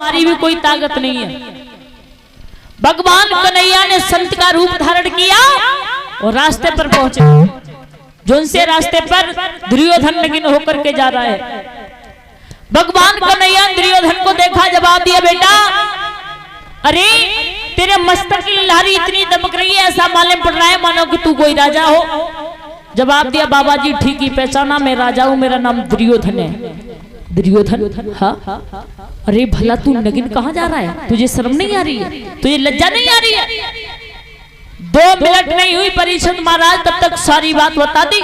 हमारी भी कोई ताकत नहीं है। भगवान कन्हैया ने संत का रूप धारण किया और रास्ते पर पहुंचे। जो से रास्ते पर दुर्योधन नगिन होकर के जा रहा है। भगवान कन्हैया ने दुर्योधन को देखा, जवाब दिया, बेटा अरे तेरे मस्तक की लहरी इतनी दमक रही है, ऐसा मालूम पड़ रहा है मानो कि तू कोई राजा हो। जवाब दिया, बाबा जी ठीक ही पहचाना, मैं राजा हूं, मेरा नाम दुर्योधन है। दुर्योधन, हाँ? अरे भला तू नगिन कहाँ जा रहा है? तुझे शर्म नहीं आ रही है? तुझे लज्जा नहीं आ रही है? 2 मिनट नहीं हुई परीक्षित महाराज तब तक सारी बात बता दी।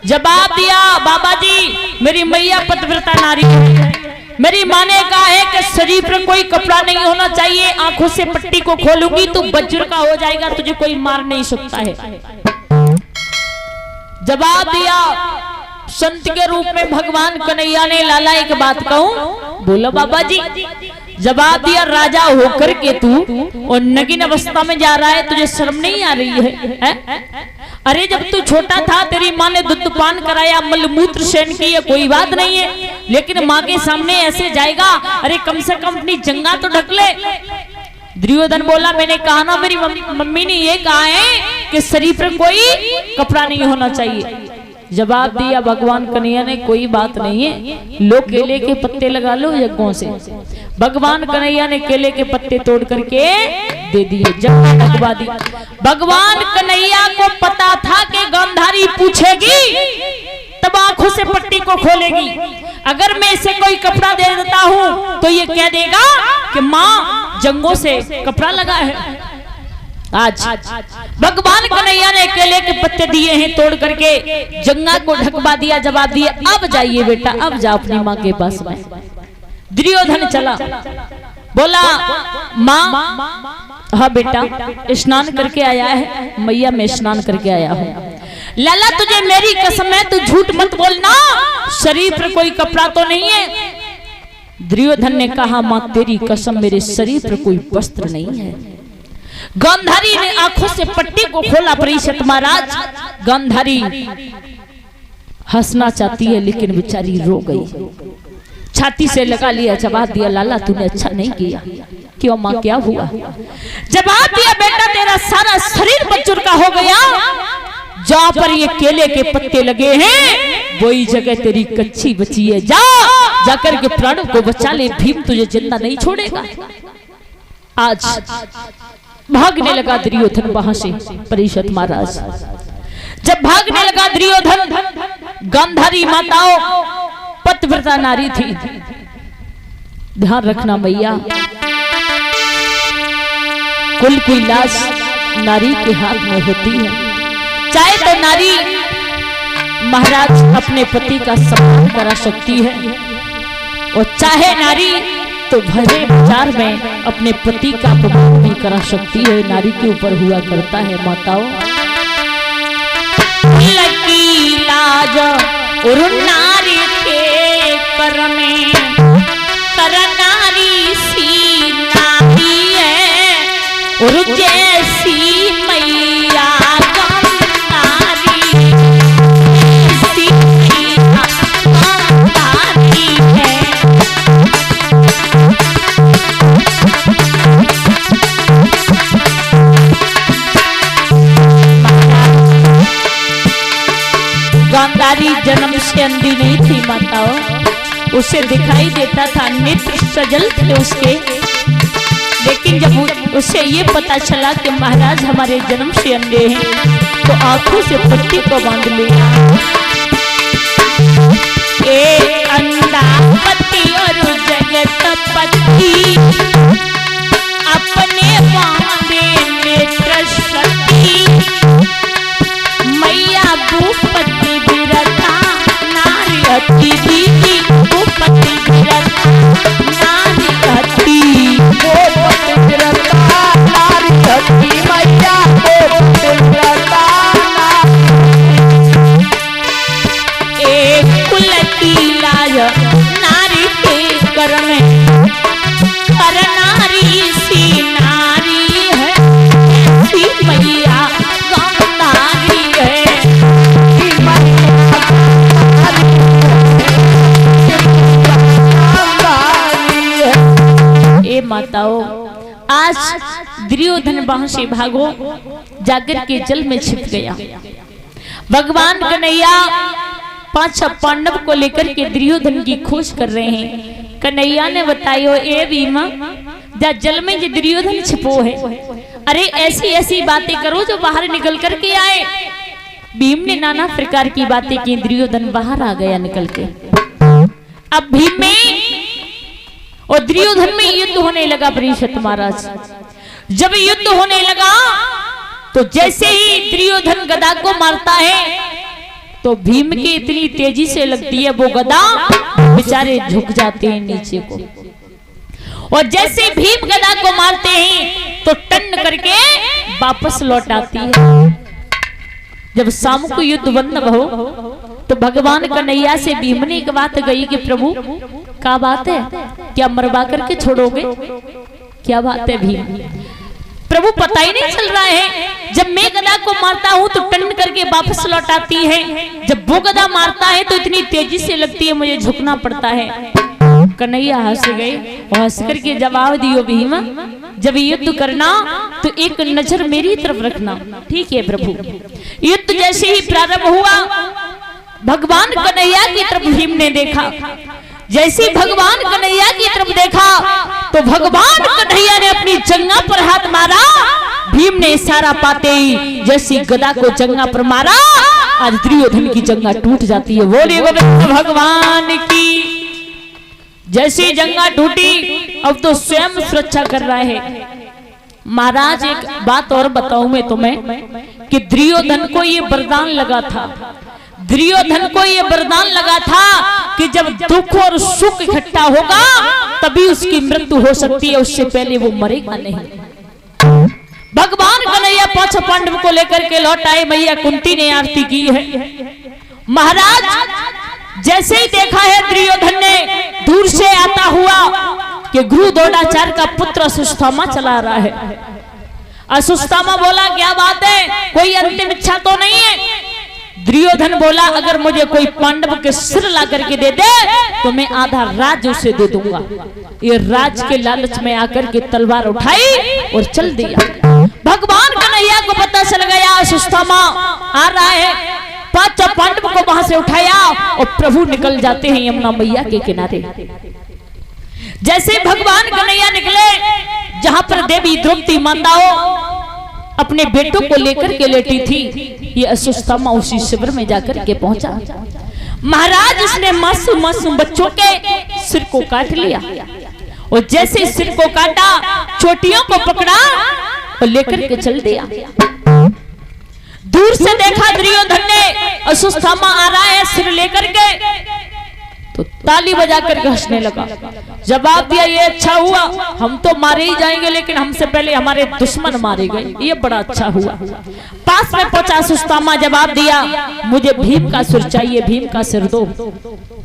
जवाब दिया, बाबा जी मेरी मैया पतिव्रता नारी है। मेरी माँ ने कहा है कि शरीर पर कोई कपड़ा नहीं होना चाहिए, आंखों से पट्टी को खोलूंगी तू वज्र का हो जाएगा, तुझे कोई मार नहीं सकता है। जवाब दिया संत के रूप में भगवान कन्हैया ने, लाला एक बात कहूं? बोलो बाबा जी। जवाब दिया, राजा होकर के तू और नगिन अवस्था में जा रहा है, तुझे शर्म नहीं आ रही है? अरे जब तू छोटा था तेरी माँ ने दूध पान कराया, मलमूत्र सेन की, है कोई बात नहीं है, लेकिन माँ के सामने ऐसे जाएगा? अरे कम से कम अपनी जंगा तो ढक ले। दुर्योधन बोला, मैंने कहा ना, मेरी मम्मी ने ये कहा है कि शरीर पर कोई कपड़ा नहीं होना चाहिए। जवाब दिया भगवान कन्हैया ने, कोई बात नहीं है, लो केले के पत्ते लगा लो यज्ञों से। भगवान कन्हैया ने केले के पत्ते तोड़ करके दे दिए, जंगा ढकवा दी। भगवान कन्हैया को पता था कि गांधारी पूछेगी तब आंखों से पट्टी को खोलेगी। अगर मैं इसे कोई कपड़ा दे देता हूं तो ये कह देगा कि माँ जंगों से कपड़ा लगा है। आज भगवान कन्हैया ने केले के पत्ते दिए हैं तोड़ करके, जंगा को ढकवा दिया। जवाब दिया, अब जाइए बेटा, अब जा अपनी माँ के पास में। दुर्योधन चला, बोला माँ, हाँ बेटा स्नान करके आया है? मैया मैं स्नान करके आया हूँ। लाला तुझे मेरी कसम है, तू झूठ मत बोलना, शरीर पर कोई कपड़ा तो नहीं है। दुर्योधन ने कहा, माँ तेरी कसम, मेरे शरीर पर कोई वस्त्र नहीं है। गांधारी ने आंखों से पट्टी को खोला। परीक्षित महाराज, गांधारी हंसना चाहती है लेकिन बेचारी रो गई, छाती से लगा लिया। जवाब दिया, लाला तूने अच्छा नहीं किया। क्यों माँ, क्या हुआ? जवाब दिया, बेटा तेरा सारा शरीर बच्चों का हो गया, जहां पर ये केले के पत्ते लगे हैं वही जगह तेरी कच्ची बची है, जा जाकर के प्राणों को बचा ले, भीम तुझे जिंदा नहीं छोड़ेगा। आज भागने लगा दुर्योधन वहां से। परीक्षित महाराज जब भागने लगा दुर्योधन, गांधारी माताओं पतिव्रता नारी थी। ध्यान रखना भैया, कुल की लाश नारी के हाथ में होती है। चाहे तो नारी महाराज अपने पति का सम्मान करा सकती है, और चाहे नारी तो भरे बाजार में अपने पति का अपमान भी करा सकती है। नारी के ऊपर हुआ करता है माताओं। लगी लाज और नारी के कर में, कर नारी सी नारी है, और जैसी मैया गांधारी जन्म से अंधी नहीं थी माताओं, उसे दिखाई देता था, नेत्र सजल थे उसके, लेकिन जब उसे ये पता चला कि महाराज हमारे जन्म से अंधे हैं तो आंखों से पट्टी को बांध लिया। एक अंधा पति और जगत पति, अपने बांधे नेत्र सती, मैया भूपति बिरथा नारी अति दीदी, भूपति बिरथा नारी अति, भूपति बिरथा नारी अति, मैया भूपति बिरथा एक कुल की लाज नारी के कर में, माताओं, आज दुर्योधन वहां से भागो जाकर के जल में छिप गया। भगवान कन्हैया पांच पांडव को लेकर के दुर्योधन की खोज कर रहे हैं। कन्हैया ने बतायो ए भीमा, जा जल में जो दुर्योधन छिपो है, अरे ऐसी ऐसी बातें करो जो बाहर निकल करके आए। भीम ने नाना प्रकार की बातें की, दुर्योधन बाहर आ गया निकल के। अब भीम में और दुर्योधन में युद्ध होने लगा। परीक्षित महाराज, जब युद्ध होने लगा तो जैसे ही दुर्योधन गदा को मारता है तो भीम की इतनी तेजी से लगती है वो गदा, बेचारे झुक जाते हैं नीचे को। और जैसे भीम गदा को मारते हैं तो टन करके वापस लौट आती है। जब शाम को युद्ध बंद हो तो भगवान कन्हैया से भीम ने एक बात कही कि प्रभु क्या बात है, क्या मरवा करके छोड़ोगे, क्या बात है भीम? प्रभु पता ही नहीं चल रहा है, जब मैं गदा को मारता हूं तो टन करके वापस लौट आती है, जब वो गदा मारता है तो इतनी तेजी से लगती है मुझे झुकना पड़ता है। कन्हैया हंस गए और हंस करके जवाब दियो भीम, जब युद्ध करना तो एक नजर मेरी तरफ रखना। ठीक है प्रभु। युद्ध जैसे ही प्रारंभ हुआ भगवान कन्हैया की तरफ भीम ने देखा। जैसे भगवान कन्हैया की तरफ देखा तो भगवान कन्हैया ने अपनी जंगा पर हाथ मारा। भीम ने इशारा पाते ही जैसी गदा को जंगा पर मारा, आज दुर्योधन की जंगा टूट जाती है। बोले गोविंद भगवान की। जैसी जंगा टूटी अब तो स्वयं सुरक्षा कर रहा है। महाराज एक बात और बताऊं मैं तुम्हें कि दुर्योधन को ये वरदान लगा था, दुर्योधन को ये वरदान लगा था कि जब दुख और सुख इकट्ठा होगा तभी उसकी मृत्यु हो सकती है, उससे पहले वो मरेगा नहीं। भगवान कन्हैया पांच पांडव को लेकर के लौट आए। मैया कुंती ने आरती की है। महाराज जैसे ही देखा है दुर्योधन ने दूर से आता हुआ कि गुरु द्रोणाचार्य का पुत्र अश्वत्थामा चला रहा है। अश्वत्थामा बोला क्या बात है, कोई अंतिम इच्छा तो नहीं है? दुर्योधन बोला अगर मुझे कोई पांडव के सिर ला करके दे दे तो मैं आधा राज्य उसे दे दूंगा। ये राज के लालच में आकर के तलवार उठाई और चल दिया। भगवान कन्हैया को पता चल गया अश्वत्थामा आ रहा है। पांच पांडव को वहां से उठाया और प्रभु निकल जाते हैं यमुना मैया के किनारे। जैसे भगवान कन्हैया निकले जहां पर देवी द्रौपदी माताओं अपने बेटों को लेकर के लेटी थी, ये अश्वत्थामा उसी शिविर में जाकर के पहुंचा। महाराज इसने मासूम मासूम बच्चों के सिर को काट लिया और जैसे सिर को काटा चोटियों को पकड़ा और लेकर के चल दिया। दूर से देखा दुर्योधन ने अश्वत्थामा आ रहा है सिर लेकर के तो ताली बजा कर हंसने लगा। जवाब दिया ये अच्छा हुआ, हम तो मारे ही जाएंगे लेकिन हमसे पहले हमारे दुश्मन मारे गए, ये बड़ा अच्छा हुआ। पास में पहुंचा अश्वत्थामा, जवाब दिया मुझे भीम का सिर चाहिए, भीम का सिर दो।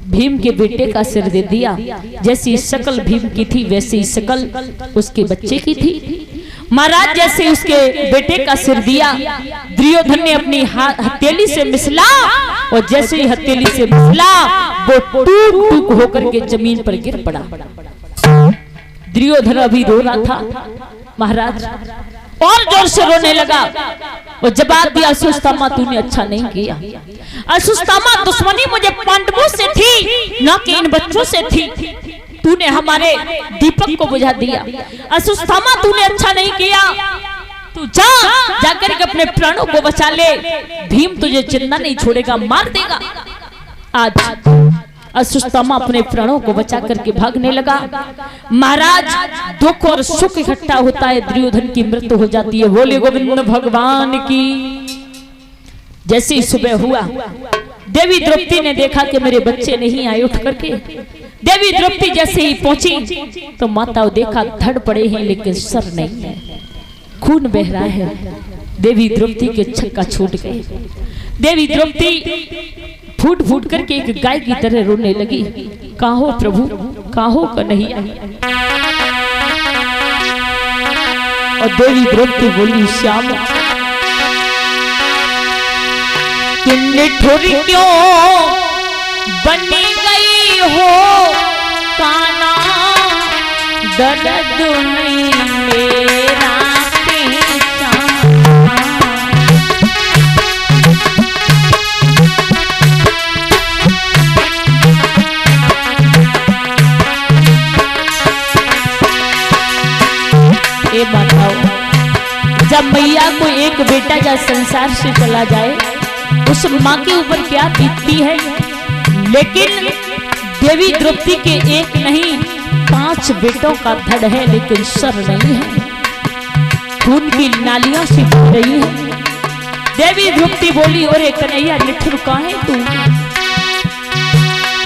भीम के बेटे का सिर दे दिया। जैसी शकल भीम की थी वैसी ही शकल उसके बच्चे की थी। महाराज जैसे उसके बेटे का सिर दिया, दुर्योधन ने अपनी हथेली से मिसला और जैसे ही हथेली से मिसला वो टूक टूक होकर के जमीन पर गिर पड़ा। दुर्योधन अभी रो रहा था, महाराज और जोर से रोने लगा और जवाब दिया अश्वत्थामा तूने अच्छा नहीं किया। अश्वत्थामा दुश्मनी मुझे पांडवों से थी न कि इन बच्चों से थी, तूने हमारे दीपक को बुझा दिया। अश्वत्थामा तूने अच्छा नहीं किया, तू जाकर के अपने प्राणों को बचा ले, भीम तुझे जिंदा नहीं छोड़ेगा, मार देगा। आज अश्वत्थामा अपने प्राणों को बचा करके भागने लगा। महाराज दुख और सुख इकट्ठा होता है, दुर्योधन की मृत्यु हो जाती है। बोले गोविंद भगवान की। जैसे ही सुबह हुआ देवी द्रौपदी ने देखा कि मेरे बच्चे नहीं आए उठ करके। देवी द्रौपदी जैसे ही पहुंची तो माताओं देखा धड़ पड़े हैं लेकिन सर नहीं है, खून बह रहा है। देवी द्रौपदी के छक्का छूट गए। देवी द्रौपदी फूट फूट करके एक गाय की तरह रोने लगी। काहो प्रभु, काहो कन्हैया। और देवी द्रौपदी बोली श्याम तुम निठुर क्यों बनी गई हो काना, दर्द नहीं मेरा पहचाना। ये बताओ, जब मैया को एक बेटा जब संसार से चला जाए उस माँ के ऊपर क्या बीतती है। लेकिन देवी द्रौपदी के एक नहीं 5 बेटों का धड़ है, लेकिन सर नहीं है, खून की नालियां से बह रही है। देवी द्रौपदी बोली, अरे कन्हैया निठुर काहे तू?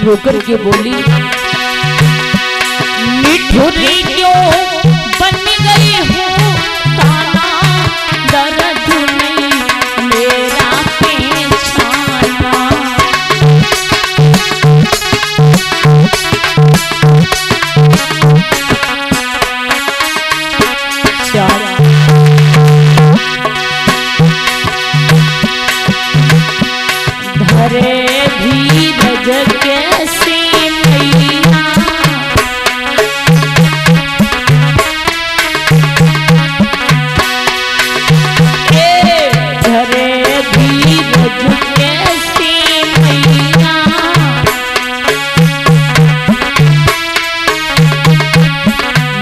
रोकर के बोली, निठुर क्यों बन गई हूँ ताना, दर्द नहीं मेरा पहचाना। धरे धीरज कैसी मैया, धरे धीरज कैसी मैया,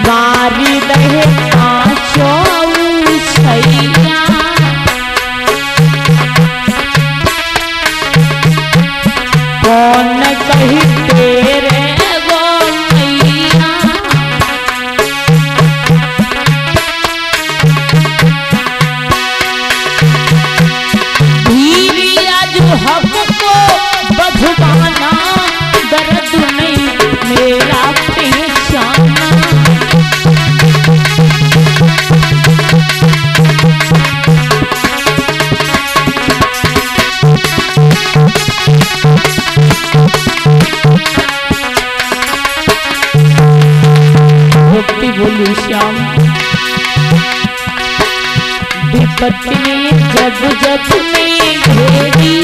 मारी रहे पाँचों छैया। कौन कही तेरे गोनैया, धीरी आज हमको बधवाना, दर्द नहीं मेरा पहचाना। बोलू श्याम, विपत्ति जब जब में घेरी,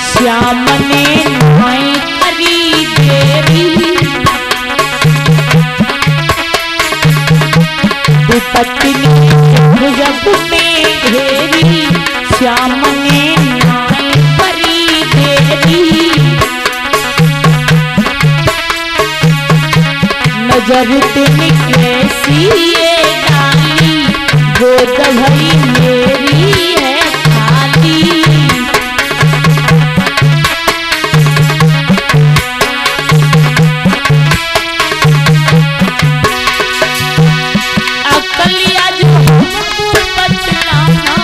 श्याम ने नाई करी देरी। विपत्ति जब जब में घेरी, श्याम ने नाई करी देरी। नजर तुम कैसी ये डाली, गोद भई मेरी है खाली। अकलिया जो हमको बतलाना,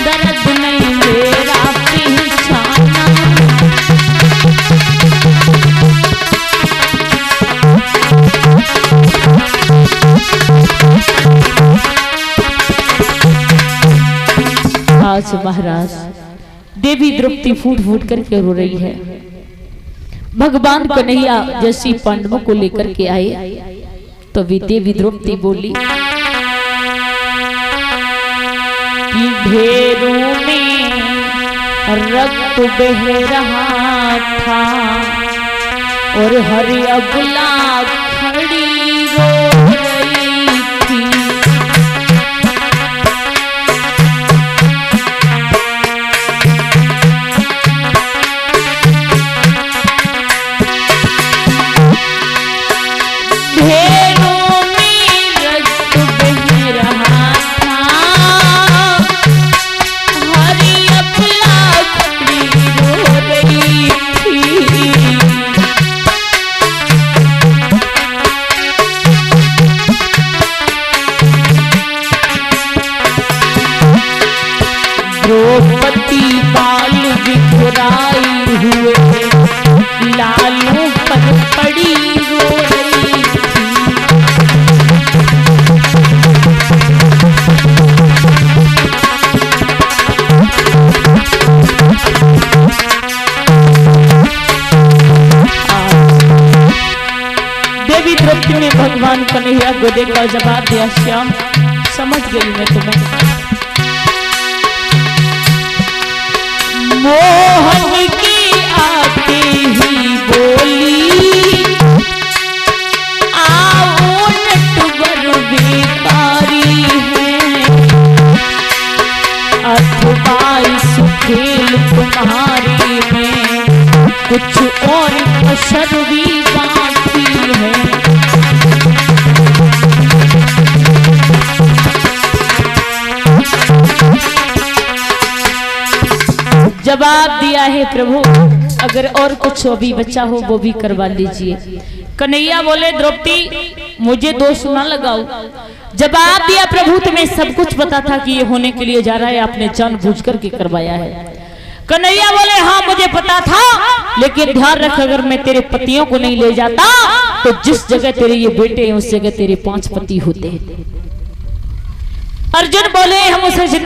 दर्द नहीं मेरा पहचाना। आज महाराज देवी द्रौपदी फूट फूट करके रो रही है। भगवान कन्हैया जैसी पांडवों को लेकर के आए तो देवी द्रौपदी बोली कि ढेरों में रक्त बह रहा था और हरि अबला खड़ी रो रही थी। द्रौपदी बाल बिखराई हुए लालों पर पड़ी रो रही थी। देवी द्रौपदी ने भगवान कन्हैया को देखा, जवाब दिया, श्याम समझ गई मैं तुम्हें। मोहन की आते ही बोली कुछ और कसर भी बाकी है। जवाब दिया है प्रभु, अगर और कुछ अभी बच्चा हो वो भी करवा लीजिए। कन्हैया बोले द्रौपदी मुझे दोष ना लगाओ। जवाब दिया प्रभु तुम्हें सब कुछ पता था कि ये होने के लिए जा रहा है, आपने जानबूझ करके करवाया है। कन्हैया बोले हाँ मुझे पता था, लेकिन ध्यान रख अगर मैं तेरे पतियों को नहीं ले जाता तो जिस जगह तेरे ये बेटे हैं उस जगह तेरे 5 पति होते। अर्जुन बोले हम उसे